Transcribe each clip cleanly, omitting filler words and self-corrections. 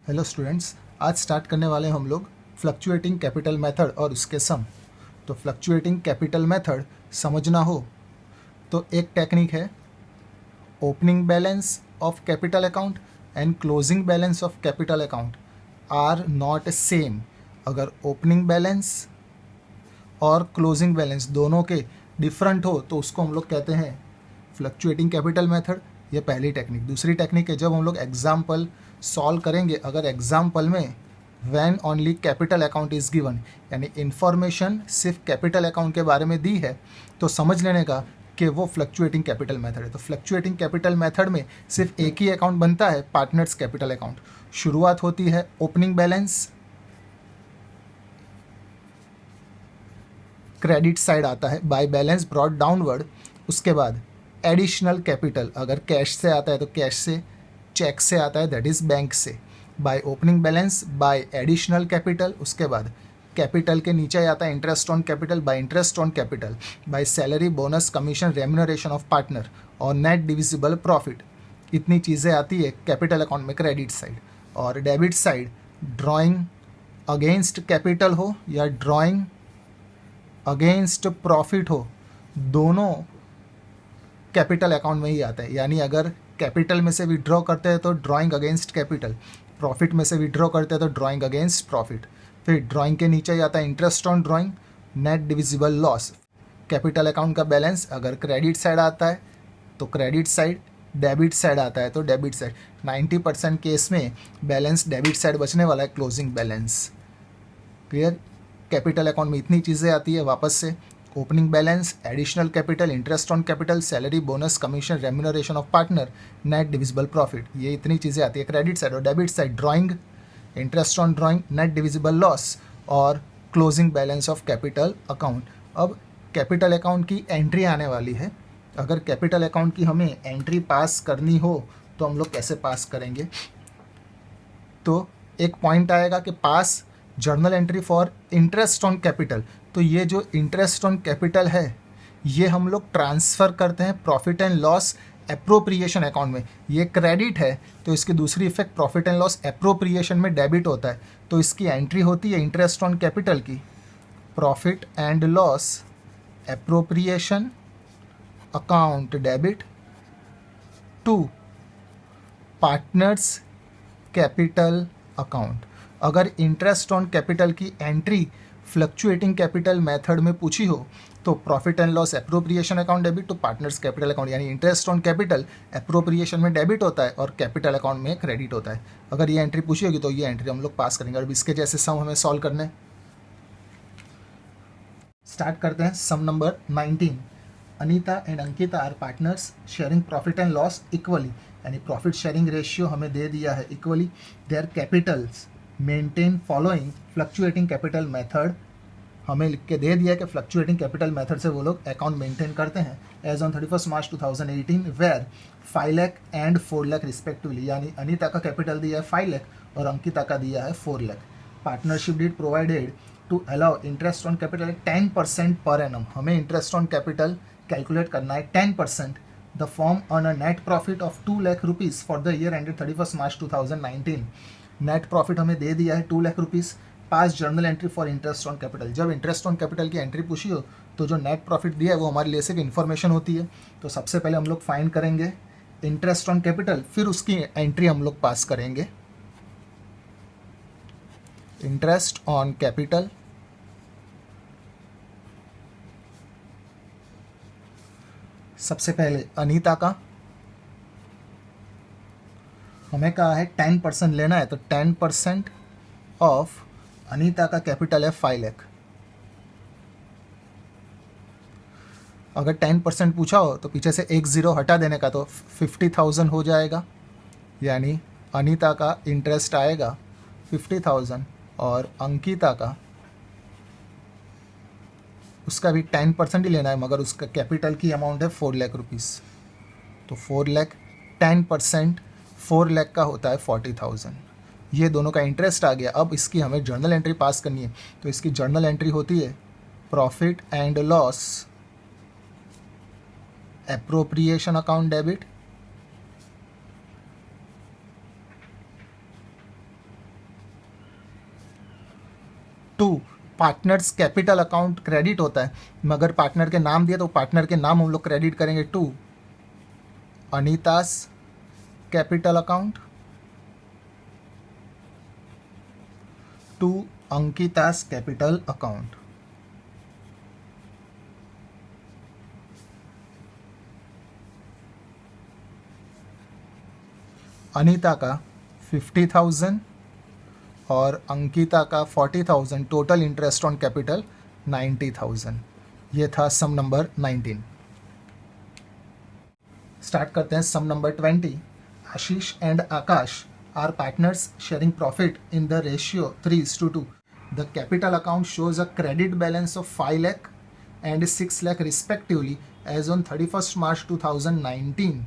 Hello students, आज start करने वाले हैं हम लोग फ्लक्चुएटिंग कैपिटल मेथड और उसके सम। तो फ्लक्चुएटिंग कैपिटल मेथड समझना हो तो एक टेक्निक है opening balance of capital account and closing balance of capital account are not same. अगर ओपनिंग बैलेंस और क्लोजिंग बैलेंस दोनों के डिफरेंट हो तो उसको हम लोग कहते हैं फ्लक्चुएटिंग कैपिटल मेथड। ये पहली टेक्निक। दूसरी टेक्निक है जब हम लोग एग्जाम्पल सॉल्व करेंगे, अगर एग्जाम्पल में when only capital account is given, यानी इन्फॉर्मेशन सिर्फ कैपिटल अकाउंट के बारे में दी है तो समझ लेने का कि वो फ्लक्चुएटिंग कैपिटल मेथड है। तो फ्लक्चुएटिंग कैपिटल मेथड में सिर्फ एक ही अकाउंट बनता है, पार्टनर्स कैपिटल अकाउंट। शुरुआत होती है ओपनिंग बैलेंस, क्रेडिट साइड आता है बाय बैलेंस ब्रॉट डाउनवर्ड। उसके बाद एडिशनल कैपिटल, अगर कैश से आता है तो कैश से, चेक से आता है दैट इज़ बैंक से। By opening balance, bye additional capital. उसके बाद कैपिटल के नीचे आता है interest on capital, bye interest on capital, by salary, bonus, commission, remuneration of partner और नेट डिविजिबल प्रॉफिट। इतनी चीज़ें आती है कैपिटल अकाउंट में क्रेडिट साइड। और debit side drawing against capital हो या ड्रॉइंग अगेंस्ट प्रॉफिट हो, दोनों कैपिटल अकाउंट में ही आता है। यानी अगर कैपिटल में से विड्रॉ करते हैं तो ड्रॉइंग अगेंस्ट कैपिटल, प्रॉफिट में से विड्रॉ करते हैं तो ड्रॉइंग अगेंस्ट प्रॉफिट। फिर ड्रॉइंग के नीचे ही आता है interest on drawing, net divisible loss. Capital account का बैलेंस अगर क्रेडिट साइड आता है तो क्रेडिट साइड, डेबिट साइड आता है तो डेबिट साइड। 90% केस में बैलेंस डेबिट साइड बचने वाला है, closing balance. Clear? Capital account में इतनी चीज़ें आती है वापस से, opening balance, additional capital, interest on capital, salary, bonus, commission, remuneration of partner, net divisible profit. ये इतनी चीज़ें आती है क्रेडिट साइड। और debit side drawing, interest on drawing, net divisible loss और closing balance of capital account. अब capital account की entry आने वाली है। अगर कैपिटल अकाउंट की हमें एंट्री पास करनी हो तो हम लोग कैसे पास करेंगे? तो एक पॉइंट आएगा कि पास journal entry for interest on capital. तो ये जो इंटरेस्ट ऑन कैपिटल है ये हम लोग ट्रांसफ़र करते हैं profit and loss appropriation account में। ये क्रेडिट है तो इसकी दूसरी effect profit and loss appropriation में डेबिट होता है। तो इसकी एंट्री होती है इंटरेस्ट ऑन कैपिटल की, profit and loss appropriation account debit to partners capital account. अगर इंटरेस्ट ऑन कैपिटल की एंट्री फ्लक्चुएटिंग कैपिटल मेथड में पूछी हो तो profit and loss appropriation account debit to partners capital account, यानी इंटरेस्ट ऑन कैपिटल एप्रोप्रिएशन में debit होता है और कैपिटल अकाउंट में क्रेडिट होता है। अगर ये एंट्री पूछी होगी तो ये एंट्री हम लोग पास करेंगे। और इसके जैसे सम हमें सॉल्व करने। स्टार्ट करते हैं sum number 19। Anita and Ankita are partners sharing profit and loss equally, यानी प्रॉफिट शेयरिंग रेशियो हमें दे दिया है equally. Their capitals maintain following fluctuating capital method, हमें लिख के दे दिया कि फ्लक्चुएटिंग कैपिटल मेथड से वो लोग अकाउंट मेंटेन करते हैं। As on 31 March 2018 were 5 lakh and 4 lakh respectively, यानी अनीता का कैपिटल दिया है 5 लाख और अंकिता का दिया है 4 lakh. Partnership deed provided to allow interest on capital 10% per annum. हमें इंटरेस्ट ऑन कैपिटल कैलकुलेट करना है 10%। The form on a net profit of 2 lakh rupees for the year ended 31 March 2019। Net profit हमें दे दिया है 2 lakh rupees. Pass journal entry for interest on capital. जब interest on capital की entry पूछी हो तो जो नेट प्रॉफिट दिया है वो हमारे लिए सिर्फ इन्फॉर्मेशन होती है। तो सबसे पहले हम लोग फाइंड करेंगे इंटरेस्ट ऑन कैपिटल, फिर उसकी एंट्री हम लोग पास करेंगे। इंटरेस्ट ऑन कैपिटल सबसे पहले अनीता का हमें कहा है 10% लेना है, तो 10% ऑफ अनीता का कैपिटल है 5 लाख। अगर 10% पूछा हो तो पीछे से एक ज़ीरो हटा देने का, तो 50,000 हो जाएगा। यानी अनीता का इंटरेस्ट आएगा 50,000 और अंकिता का उसका भी 10% ही लेना है, मगर उसका कैपिटल की अमाउंट है 4 लाख रुपीज़। तो 4 लाख 10% 4 लाख का होता है 40,000। ये दोनों का इंटरेस्ट आ गया। अब इसकी हमें जर्नल एंट्री पास करनी है, तो इसकी जर्नल एंट्री होती है profit and loss appropriation account debit to partners capital account credit होता है, मगर पार्टनर के नाम दिया तो पार्टनर के नाम हम लोग क्रेडिट करेंगे to Anita's capital account, to Ankita's capital account. Anita का 50,000 और अंकिता का 40,000, टोटल इंटरेस्ट ऑन कैपिटल 90,000। ये था सम नंबर 19। स्टार्ट करते हैं sum number 20। Ashish and Akash are partners sharing profit in the ratio 3:2। The capital account shows a credit balance of 5 lakh and 6 lakh respectively as on 31 March 2019।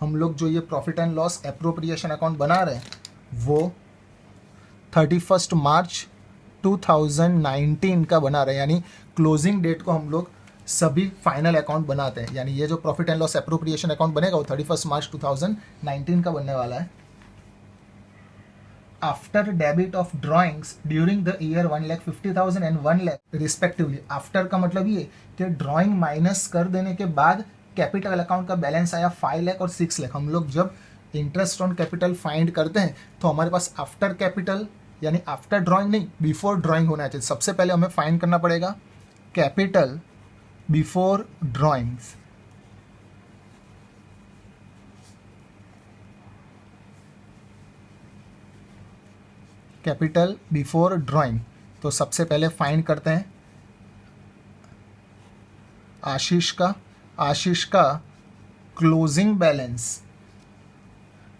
हम लोग जो ये profit and loss appropriation account बना रहे हैं वो 31 मार्च 2019 का बना रहे हैं, यानी क्लोजिंग डेट को हम लोग सभी फाइनल अकाउंट बनाते हैं। यानी ये जो profit and loss appropriation account बनेगा वो 31 मार्च 2019 का बनने वाला है। After debit of drawings during the year 1,50,000 and 1 lakh respectively. After का मतलब ये कि ड्रॉइंग माइनस कर देने के बाद कैपिटल अकाउंट का बैलेंस आया 5 लाख और 6 लाख। हम लोग जब इंटरेस्ट ऑन कैपिटल फाइंड करते हैं तो हमारे पास आफ्टर कैपिटल यानी आफ्टर ड्रॉइंग नहीं, बिफोर ड्रॉइंग होना चाहिए। सबसे पहले हमें फाइंड करना पड़ेगा capital before drawings. Capital before drawing, तो सबसे पहले फाइंड करते हैं आशीष का क्लोजिंग बैलेंस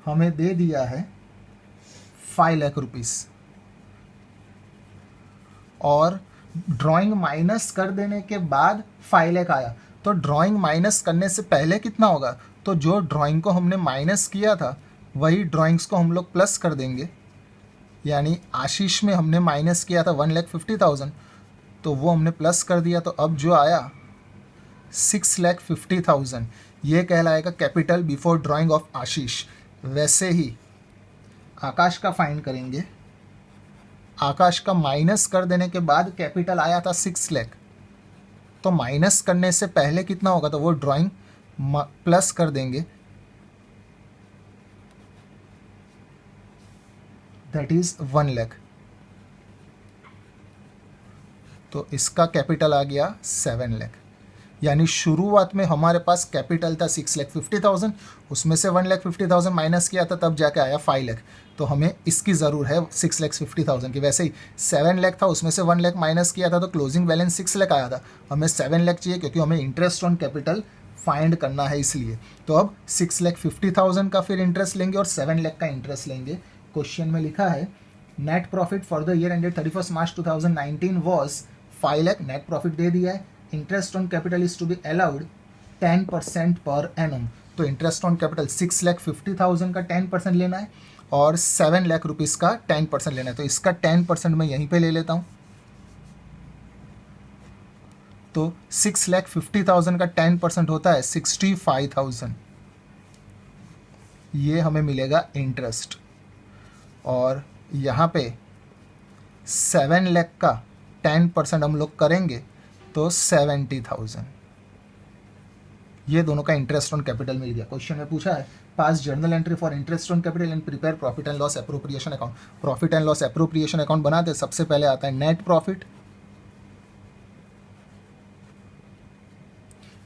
हमें दे दिया है 5 लाख रुपीस और ड्राइंग माइनस कर देने के बाद 5 लाख आया। तो ड्राइंग माइनस करने से पहले कितना होगा, तो जो ड्राइंग को हमने माइनस किया था वही ड्राइंग्स को हम लोग प्लस कर देंगे। यानी आशीष में हमने माइनस किया था 1,50,000 तो वो हमने प्लस कर दिया, तो अब जो आया 6,50,000 ये कहलाएगा कैपिटल बिफोर ड्राइंग ऑफ आशीष। वैसे ही आकाश का फाइंड करेंगे। आकाश का माइनस कर देने के बाद कैपिटल आया था 6 लाख, तो माइनस करने से पहले कितना होगा, तो वो ड्राइंग प्लस कर देंगे, दैट इज 1 लाख। तो इसका कैपिटल आ गया 7 लाख। यानी शुरुआत में हमारे पास कैपिटल था 6,50,000, उसमें से 1,50,000 माइनस किया था तब जाके आया 5 लाख। तो हमें इसकी ज़रूर है 6,50,000 की। वैसे ही 7 लाख था, उसमें से 1 लाख माइनस किया था तो क्लोजिंग बैलेंस 6 लाख आया था। हमें 7 लाख चाहिए क्योंकि हमें इंटरेस्ट ऑन कैपिटल फाइंड करना है इसलिए। तो अब 6,50,000 का फिर इंटरेस्ट लेंगे और 7 लाख का इंटरेस्ट लेंगे। क्वेश्चन में लिखा है net profit for the year ended 31 March 2019 was 5 lakh. Net profit दे दिया है। Interest on capital is to be allowed 10% per annum. तो इंटरेस्ट ऑन कैपिटल 6,50,000 का 10% लेना है और 7 लाख रुपीज़ का 10% लेना है। तो इसका 10% मैं यहीं पे ले लेता हूँ। तो 6,50,000 का 10% होता है 65,000। ये हमें मिलेगा इंटरेस्ट। और यहाँ पे 7 लाख का 10% हम लोग करेंगे तो 70,000। ये दोनों का इंटरेस्ट ऑन कैपिटल मिल गया। क्वेश्चन में पूछा है pass journal entry for interest on capital and prepare profit and loss appropriation account. Profit and loss appropriation account बनाते सबसे पहले आता है net profit.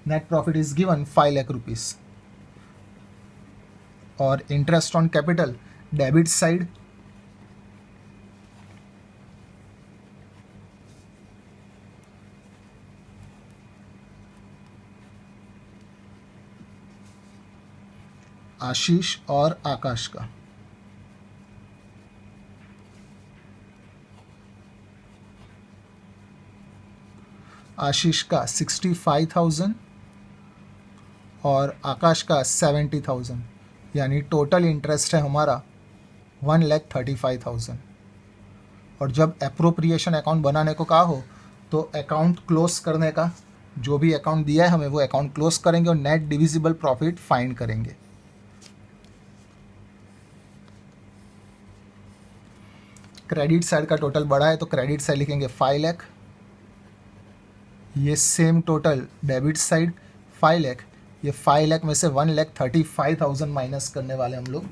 Net profit is given 5 lakh rupees और interest on capital debit side Ashish और आकाश का। आशीष का 65,000 और आकाश का 70,000, यानी टोटल इंटरेस्ट है हमारा 1,35,000। और जब एप्रोप्रिएशन अकाउंट बनाने को कहा हो तो अकाउंट क्लोज करने का, जो भी अकाउंट दिया है हमें वो अकाउंट क्लोज करेंगे और नेट डिविजिबल प्रॉफिट फाइंड करेंगे। क्रेडिट साइड का टोटल बड़ा है तो क्रेडिट साइड लिखेंगे 5 लाख। ये same total debit side 5 lakh. ये 5 लाख में से 1,35,000 माइनस करने वाले हम लोग,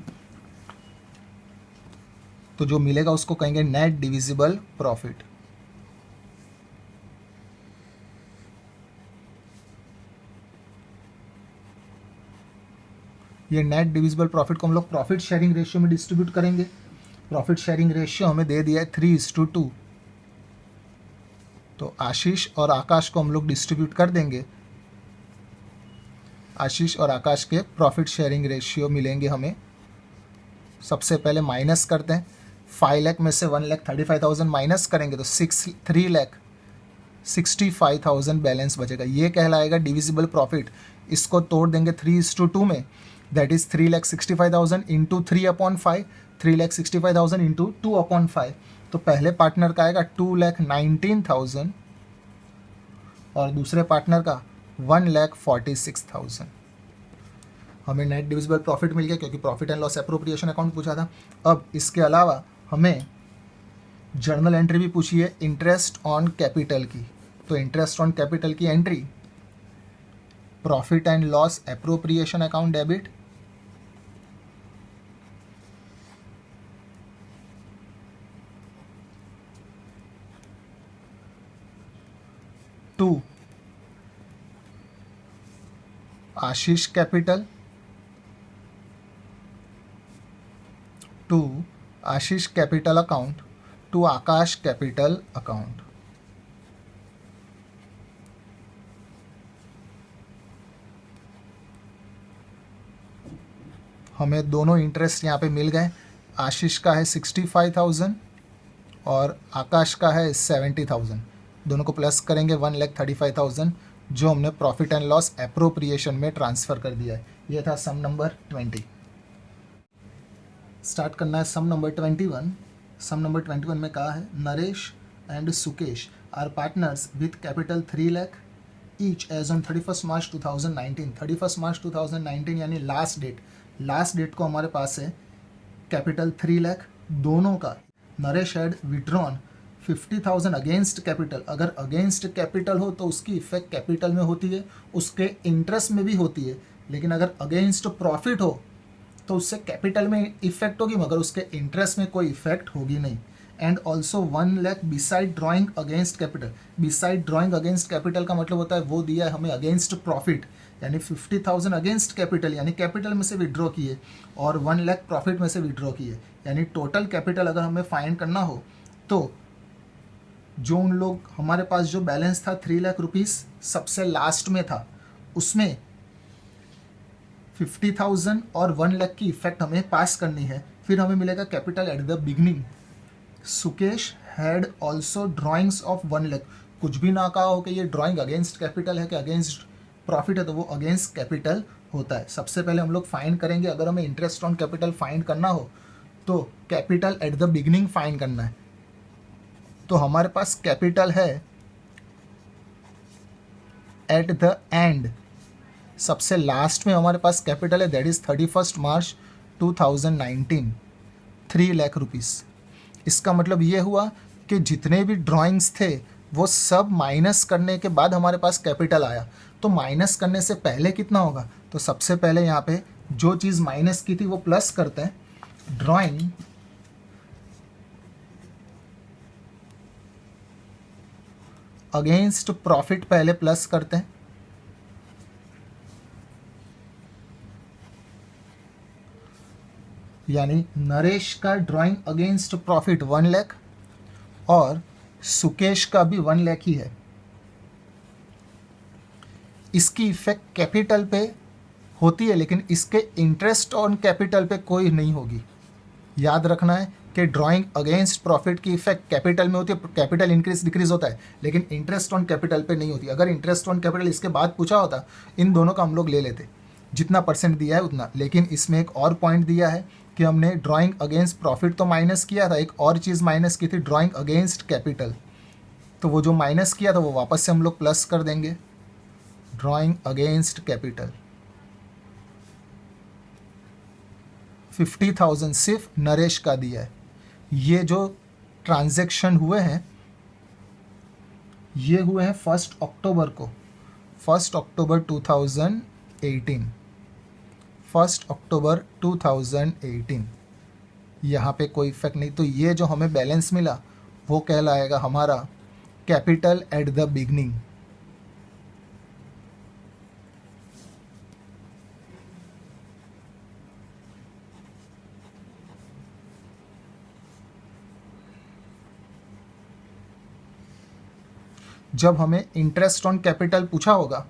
तो जो मिलेगा उसको कहेंगे नेट डिविजिबल प्रॉफिट। ये नेट डिविजिबल प्रॉफिट को हम लोग प्रॉफिट शेयरिंग रेशियो में डिस्ट्रीब्यूट करेंगे। प्रॉफिट शेयरिंग रेशियो हमें दे दिया है 3:2, तो आशीष और आकाश को हम लोग डिस्ट्रीब्यूट कर देंगे। आशीष और आकाश के प्रॉफिट शेयरिंग रेशियो मिलेंगे हमें। सबसे पहले माइनस करते हैं, 5 लाख में से 1,35,000 माइनस करेंगे तो 3,65,000 बैलेंस बचेगा। ये कहलाएगा डिविजिबल प्रॉफिट। इसको तोड़ देंगे 3:2 में, दैट इज 3,65,000 इंटू 3/5, 3,65,000 इंटू 2/5। तो पहले पार्टनर का आएगा 2,19,000 और दूसरे पार्टनर का 1,46,000। हमें नेट डिविजिबल प्रॉफिट मिल गया क्योंकि profit and loss appropriation account पूछा था। अब इसके अलावा हमें जर्नल एंट्री भी पूछी है इंटरेस्ट ऑन कैपिटल की। तो इंटरेस्ट ऑन कैपिटल की entry, profit and loss appropriation account debit, to Ashish capital, to Ashish capital account, to Akash capital account. हमें दोनों इंटरेस्ट यहाँ पे मिल गए। आशीष का है 65,000 और आकाश का है 70,000। दोनों को प्लस करेंगे 1,35,000 जो हमने प्रॉफिट एंड लॉस एप्रोप्रिएशन में ट्रांसफ़र कर दिया है। ये था सम नंबर 20। स्टार्ट करना है सम नंबर 21। सम नंबर 21 में कहा है Naresh and Sukesh are partners with capital 3 lakh each as on 31 March 2019। 31 March 2019 यानी लास्ट डेट को हमारे पास है कैपिटल 3 लाख दोनों का। Naresh had withdrawn 50,000 against capital. अगर अगेंस्ट कैपिटल हो तो उसकी इफेक्ट कैपिटल में होती है, उसके इंटरेस्ट में भी होती है। लेकिन अगर अगेंस्ट प्रॉफिट हो तो उससे कैपिटल में इफेक्ट होगी मगर उसके इंटरेस्ट में कोई इफेक्ट होगी नहीं। And also 1 lakh beside drawing against capital. Beside drawing against capital का मतलब होता है वो दिया है हमें अगेंस्ट प्रॉफिट, यानी 50,000 अगेंस्ट कैपिटल यानी कैपिटल में से विड्रॉ किए और 1 लाख प्रॉफिट में से विड्रॉ किए, यानी टोटल कैपिटल अगर हमें फाइंड करना हो तो जो उन लोग हमारे पास जो बैलेंस था 3 लाख रुपीस सबसे लास्ट में था, उसमें 50,000 और 1 लाख की इफेक्ट हमें पास करनी है। फिर हमें मिलेगा capital at the beginning. Sukesh had also drawings of 1 lakh. कुछ भी ना कहा हो कि ये ड्राइंग अगेंस्ट कैपिटल है कि अगेंस्ट प्रॉफिट है, तो वो अगेंस्ट कैपिटल होता है। सबसे पहले हम लोग फाइंड करेंगे, अगर हमें इंटरेस्ट ऑन कैपिटल फाइंड करना हो तो capital at the beginning find करना है। तो हमारे पास कैपिटल है एट द एंड, सबसे लास्ट में हमारे पास कैपिटल है, that is 31 March 2019 3 lakh rupees. इसका मतलब ये हुआ कि जितने भी ड्राइंग्स थे वो सब माइनस करने के बाद हमारे पास कैपिटल आया। तो माइनस करने से पहले कितना होगा, तो सबसे पहले यहाँ पे जो चीज़ माइनस की थी वो प्लस करते हैं। ड्राइंग अगेंस्ट प्रॉफिट पहले प्लस करते हैं, यानी नरेश का ड्राइंग अगेंस्ट प्रॉफिट 1 लाख और सुकेश का भी 1 लाख ही है। इसकी इफेक्ट कैपिटल पे होती है लेकिन इसके इंटरेस्ट ऑन कैपिटल पे कोई नहीं होगी। याद रखना है कि ड्राइंग अगेंस्ट प्रॉफिट की इफेक्ट कैपिटल में होती है, कैपिटल इंक्रीज डिक्रीज होता है, लेकिन इंटरेस्ट ऑन कैपिटल पे नहीं होती। अगर इंटरेस्ट ऑन कैपिटल इसके बाद पूछा होता इन दोनों का हम लोग ले लेते, जितना परसेंट दिया है उतना। लेकिन इसमें एक और पॉइंट दिया है कि हमने ड्राइंग अगेंस्ट प्रॉफिट तो माइनस किया था, एक और चीज़ माइनस की थी ड्राइंग अगेंस्ट कैपिटल। तो वो जो माइनस किया था वो वापस से हम लोग प्लस कर देंगे। ड्राइंग अगेंस्ट कैपिटल 50,000 सिर्फ नरेश का दिया है। ये जो ट्रांजैक्शन हुए हैं ये हुए हैं 1 अक्टूबर को, 1 अक्टूबर 2018, 1 अक्टूबर 2018। यहाँ पे कोई इफेक्ट नहीं, तो ये जो हमें बैलेंस मिला वो कहलाएगा हमारा कैपिटल एट द बिगनिंग। जब हमें इंटरेस्ट ऑन कैपिटल पूछा होगा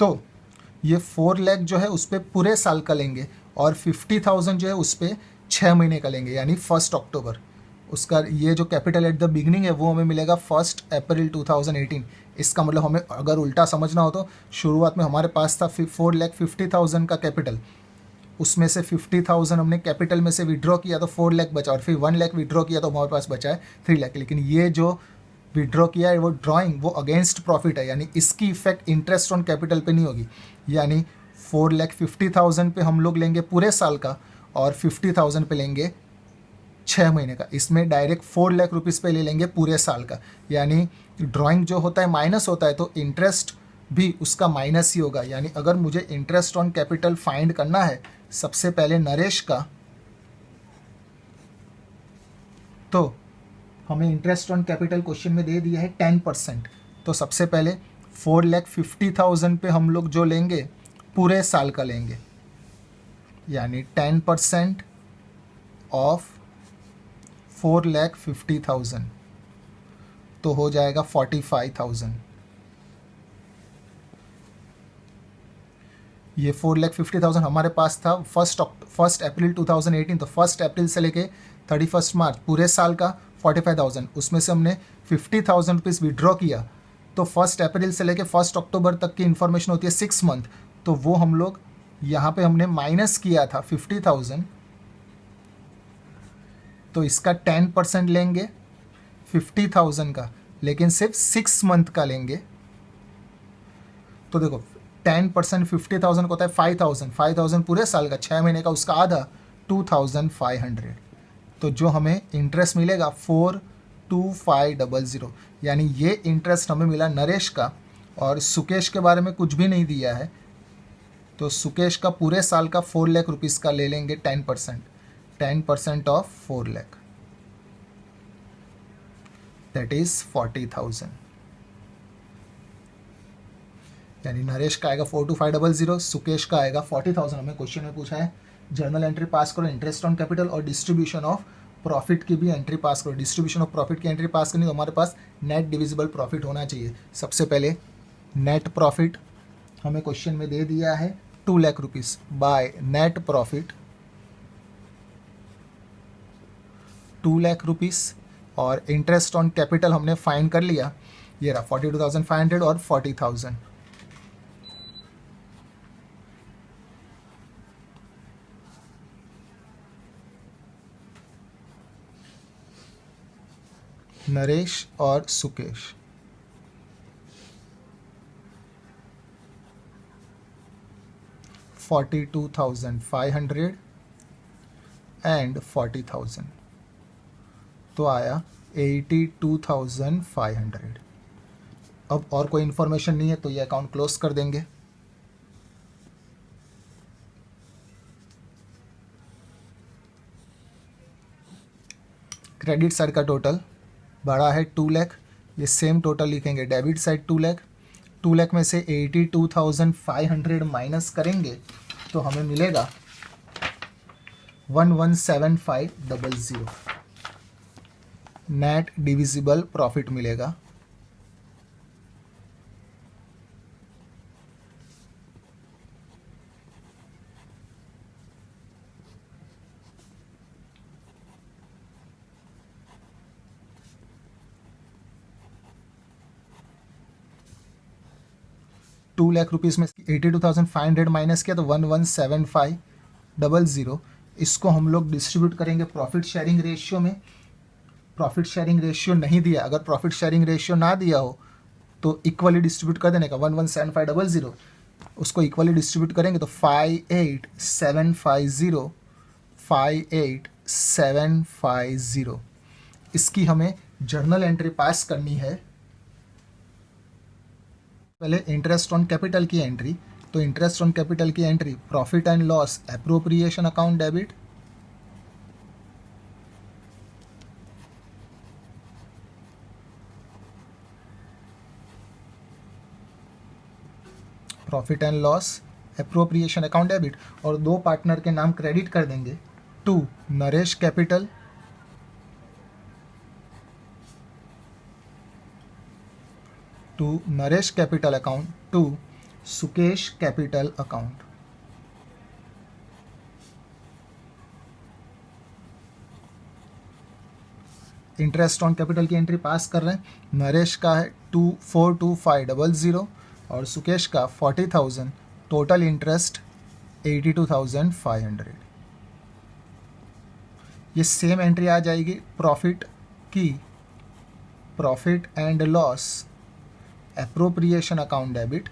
तो ये 4 लाख जो है उस पर पूरे साल का लेंगे और 50,000 जो है उस पर 6 महीने का लेंगे, यानी 1 अक्टूबर। उसका ये जो कैपिटल एट द बिगनिंग है वो हमें मिलेगा 1 अप्रैल 2018। इसका मतलब हमें अगर उल्टा समझना हो तो शुरुआत में हमारे पास था 4,50,000 का कैपिटल, उसमें से 50,000 हमने कैपिटल में से विड्रॉ किया तो 4 लाख बचा, और फिर 1 लाख विड्रॉ किया तो हमारे पास बचा है 3 लाख। लेकिन ये जो विड्रॉ किया है वो ड्राइंग वो अगेंस्ट प्रॉफिट है, यानी इसकी इफेक्ट इंटरेस्ट ऑन कैपिटल पे नहीं होगी। यानी 4,50,000 पे हम लोग लेंगे पूरे साल का और 50,000 पे लेंगे 6 महीने का। इसमें डायरेक्ट 4 लाख रुपीज़ पे ले लेंगे पूरे साल का, यानी ड्राइंग जो होता है माइनस होता है तो इंटरेस्ट भी उसका माइनस ही होगा। यानी अगर मुझे इंटरेस्ट ऑन कैपिटल फाइंड करना है सबसे पहले नरेश का, तो हमें इंटरेस्ट ऑन कैपिटल क्वेश्चन में दे दिया है 10%। तो सबसे पहले 4,50,000 पे हम लोग जो लेंगे पूरे साल का लेंगे, यानी 10% ऑफ 4,50,000 तो हो जाएगा 45,000। ये 4,50,000 हमारे पास था 1 अप्रैल 2018, तो 1 अप्रैल से लेके 31 मार्च पूरे साल का 45,000, उसमें से हमने 50,000 रुपीज़ विड्रॉ किया। तो 1 अप्रैल से लेके 1 अक्टूबर तक की इन्फॉर्मेशन होती है 6 मंथ, तो वो हम लोग यहाँ पे हमने माइनस किया था 50,000, तो इसका 10% लेंगे 50,000 का, लेकिन सिर्फ 6 मंथ का लेंगे। तो देखो 10% 50,000 को होता है 5,000, 5,000 पूरे साल का, 6 महीने का, उसका आधा 2,500। तो जो हमें इंटरेस्ट मिलेगा 42500, यानी ये इंटरेस्ट हमें मिला नरेश का। और सुकेश के बारे में कुछ भी नहीं दिया है, तो सुकेश का पूरे साल का 4 लाख रुपीज़ का ले लेंगे 10% ऑफ 4 लाख, दैट इज 40,000। यानी नरेश का आएगा 42500, सुकेश का आएगा 40,000। हमें क्वेश्चन में पूछा है जर्नल एंट्री पास करो, इंटरेस्ट ऑन कैपिटल और डिस्ट्रीब्यूशन ऑफ प्रॉफिट की भी एंट्री पास करो। डिस्ट्रीब्यूशन ऑफ प्रॉफिट की एंट्री पास करनी तो हमारे पास नेट डिविजिबल प्रॉफिट होना चाहिए। सबसे पहले नेट प्रॉफिट हमें क्वेश्चन में दे दिया है 2 lakh rupees bye net profit 2 lakh rupees, और इंटरेस्ट ऑन कैपिटल हमने फाइंड कर लिया, ये रहा 42,500 और 40,000। नरेश और सुकेश, $42,500 एंड 40,000, तो आया 82,500। अब और कोई इन्फॉर्मेशन नहीं है तो ये अकाउंट क्लोज कर देंगे। क्रेडिट साइड का टोटल बड़ा है 2 लाख, ये सेम टोटल लिखेंगे। डेबिट साइड 2 लाख, 2 लाख में से 82,500 माइनस करेंगे तो हमें मिलेगा 117500 नेट डिविजिबल प्रॉफिट मिलेगा। टू लाख रुपीज़ में 82,500 माइनस किया तो 117500। इसको हम लोग डिस्ट्रीब्यूट करेंगे प्रॉफिट शेयरिंग रेशियो में। प्रॉफिट शेयरिंग रेशियो नहीं दिया, अगर प्रॉफिट शेयरिंग रेशियो ना दिया हो तो इक्वली डिस्ट्रीब्यूट कर देने का। 117500 उसको इक्वली डिस्ट्रीब्यूट करेंगे तो 58750 58750 इसकी हमें जर्नल एंट्री पास करनी है। पहले इंटरेस्ट ऑन कैपिटल की एंट्री, तो इंटरेस्ट ऑन कैपिटल की entry profit and loss appropriation account debit, profit and loss appropriation account debit, और दो पार्टनर के नाम क्रेडिट कर देंगे to Naresh capital account to Sukesh capital account. Interest on capital की एंट्री पास कर रहे हैं। नरेश का है 242500 और सुकेश का 40,000, टोटल इंटरेस्ट 82,500। ये सेम एंट्री आ जाएगी प्रॉफिट की, profit and loss appropriation account debit,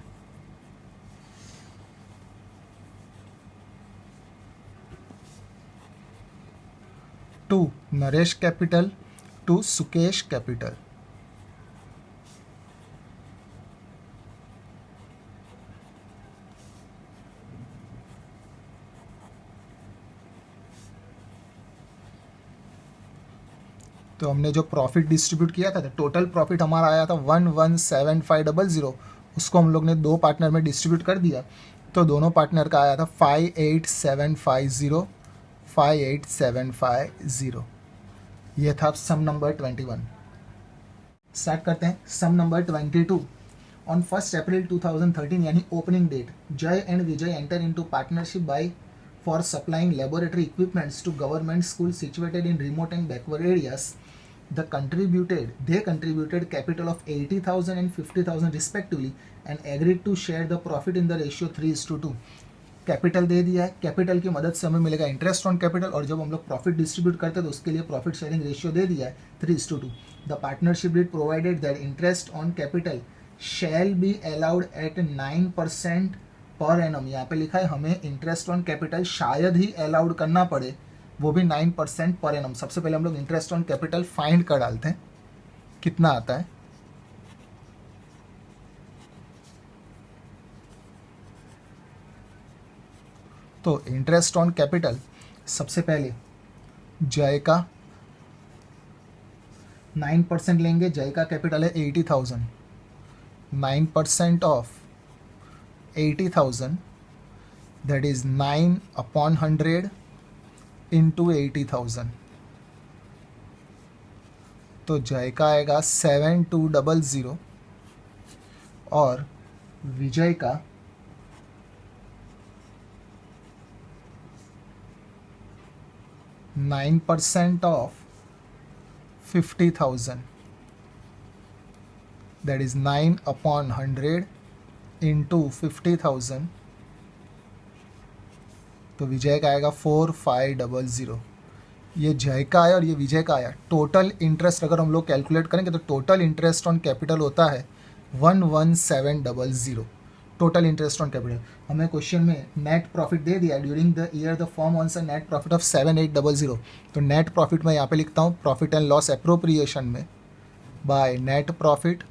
to Naresh capital to Sukesh capital. तो हमने जो प्रॉफिट डिस्ट्रीब्यूट किया था, टोटल प्रॉफिट हमारा आया था 117500, उसको हम लोग ने दो पार्टनर में डिस्ट्रीब्यूट कर दिया, तो दोनों पार्टनर का आया था 58750। ये था सम नंबर 21। स्टार्ट करते हैं सम नंबर 22। ऑन 1 अप्रैल 2013 यानी opening date, Jay and Vijay enter into partnership by for supplying laboratory equipments to government schools situated in remote and backward areas. They contributed capital of 80,000 and 50,000 respectively and agreed to share the profit in the ratio 3:2. Capital दे दिया है, capital की मदद से हमें मिलेगा interest on capital, और जब हम लोग प्रॉफिट डिस्ट्रीब्यूट करते हैं तो उसके लिए प्रॉफिट शेयरिंग रेशियो दे दिया है 3:2. The partnership did provided that interest on capital shall be allowed at 9% per annum. यहाँ पे लिखा है हमें इंटरेस्ट ऑन कैपिटल शायद ही अलाउड करना पड़े, वो भी 9% पर एनम। सबसे पहले हम लोग इंटरेस्ट ऑन कैपिटल फाइंड कर डालते हैं, कितना आता है। तो इंटरेस्ट ऑन कैपिटल सबसे पहले जय का 9% लेंगे, जय का कैपिटल है 80,000, 9% ऑफ 80,000 that is 9/100 into 80,000, तो जय का आएगा 7200 और विजय का 9% ऑफ 50,000 that is 9/100 इंटू 50,000, तो विजय का आएगा 4500। ये जय का आया और ये विजय का आया। टोटल इंटरेस्ट अगर हम लोग कैलकुलेट करेंगे तो टोटल इंटरेस्ट ऑन कैपिटल होता है 11700। टोटल इंटरेस्ट ऑन कैपिटल हमें क्वेश्चन में नेट प्रॉफिट दे दिया, during the year the firm earns a net profit of 7800। तो नेट प्रॉफिट मैं यहाँ पे लिखता हूँ प्रॉफिट एंड लॉस एप्रोप्रिएशन में बाय नेट प्रॉफिट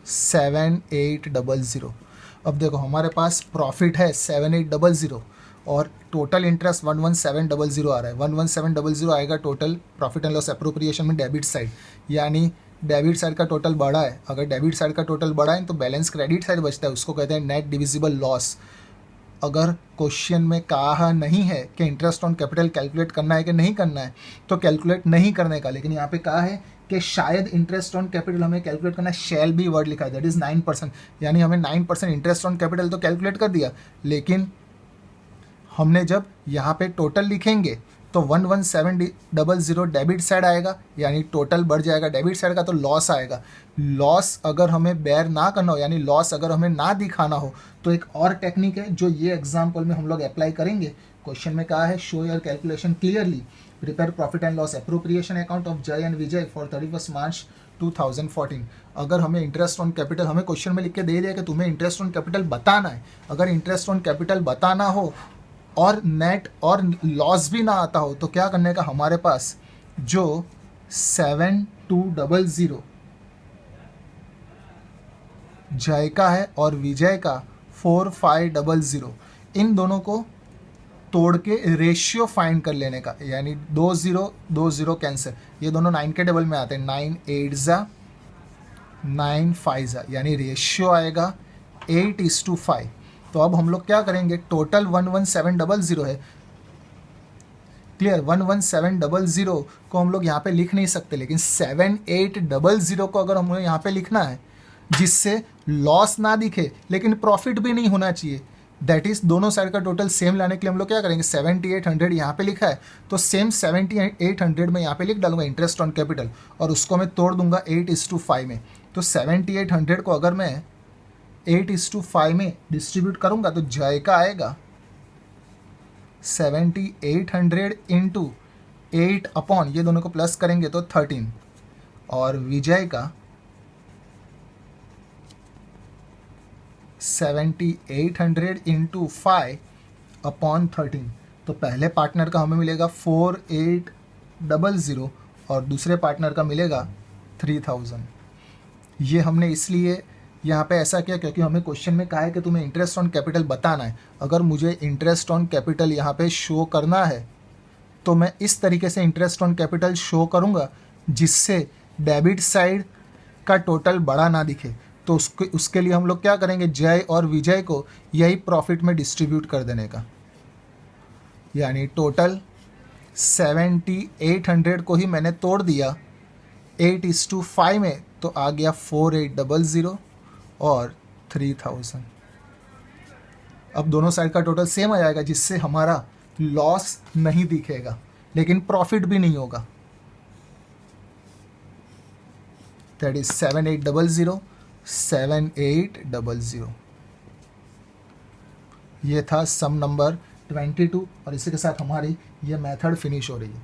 7800। अब देखो हमारे पास प्रॉफिट है 7800 और टोटल इंटरेस्ट 11700 आ रहा है। 11700 आएगा total profit and loss appropriation में डेबिट साइड, यानी डेबिट साइड का टोटल बड़ा है। अगर डेबिट साइड का टोटल बड़ा है तो बैलेंस क्रेडिट साइड बचता है, उसको कहते हैं नेट डिविजिबल लॉस। अगर क्वेश्चन में कहा नहीं है कि इंटरेस्ट ऑन कैपिटल कैलकुलेट करना है कि नहीं करना है तो कैलकुलेट नहीं करने का, लेकिन यहाँ पे कहा है कि शायद इंटरेस्ट ऑन कैपिटल हमें कैलकुलेट करना है, शैल बी वर्ड लिखा है, दैट इज 9%, यानी हमें 9% इंटरेस्ट ऑन कैपिटल तो कैलकुलेट कर दिया, लेकिन हमने जब यहाँ पे टोटल लिखेंगे तो 11700 डेबिट साइड आएगा, यानी टोटल बढ़ जाएगा डेबिट साइड का, तो लॉस आएगा। लॉस अगर हमें बेयर ना करना हो, यानी लॉस अगर हमें ना दिखाना हो, तो एक और टेक्निक है जो ये एग्जाम्पल में हम लोग अप्लाई करेंगे। क्वेश्चन में कहा है show your calculation clearly, prepare profit and loss appropriation account of जय एंड विजय फॉर 31 मार्च 2014। अगर हमें इंटरेस्ट ऑन कैपिटल, हमें क्वेश्चन में लिख के दे दिया कि तुम्हें इंटरेस्ट ऑन कैपिटल बताना है। अगर इंटरेस्ट ऑन कैपिटल बताना हो और नेट और लॉस भी ना आता हो तो क्या करने का, हमारे पास जो 7200 जय का है और विजय का 4500, इन दोनों को तोड़ के रेशियो फाइंड कर लेने का, यानी 20 कैंसिल, ये दोनों 9 के डबल में आते हैं, 9 8 जा 9 5 जा, यानी रेशियो आएगा 8:5। तो अब हम लोग क्या करेंगे, टोटल 11700 है, क्लियर। 11700 को हम लोग यहाँ पे लिख नहीं सकते, लेकिन 7800 को अगर हमें यहाँ पे लिखना है जिससे लॉस ना दिखे लेकिन प्रॉफिट भी नहीं होना चाहिए, दैट इज दोनों साइड का टोटल सेम लाने के लिए हम लोग क्या करेंगे, 7800 यहाँ पे लिखा है तो सेम 7800 में यहाँ पे लिख डालूंगा इंटरेस्ट ऑन कैपिटल, और उसको मैं तोड़ दूंगा 8:5 में। तो 7800 को अगर मैं 8:5 में डिस्ट्रीब्यूट करूंगा तो जय का आएगा 7800 इंटू 8 अपॉन, ये दोनों को प्लस करेंगे तो 13, और विजय का 7800 इंटू 5 अपॉन 13। तो पहले पार्टनर का हमें मिलेगा 4800 और दूसरे पार्टनर का मिलेगा 3000। ये हमने इसलिए यहाँ पे ऐसा किया क्योंकि हमें क्वेश्चन में कहा है कि तुम्हें इंटरेस्ट ऑन कैपिटल बताना है। अगर मुझे इंटरेस्ट ऑन कैपिटल यहाँ पे शो करना है तो मैं इस तरीके से इंटरेस्ट ऑन कैपिटल शो करूँगा जिससे डेबिट साइड का टोटल बड़ा ना दिखे। तो उसके लिए हम लोग क्या करेंगे, जय और विजय को यही प्रॉफिट में डिस्ट्रीब्यूट कर देने का, यानी टोटल 7800 को ही मैंने तोड़ दिया 8:5 में, तो आ गया 4800 और 3000। अब दोनों साइड का टोटल सेम आ जाएगा जिससे हमारा लॉस नहीं दिखेगा लेकिन प्रॉफिट भी नहीं होगा, दैट इज 7800। ये था सम नंबर 22 और इसी के साथ हमारी ये मेथड फिनिश हो रही है।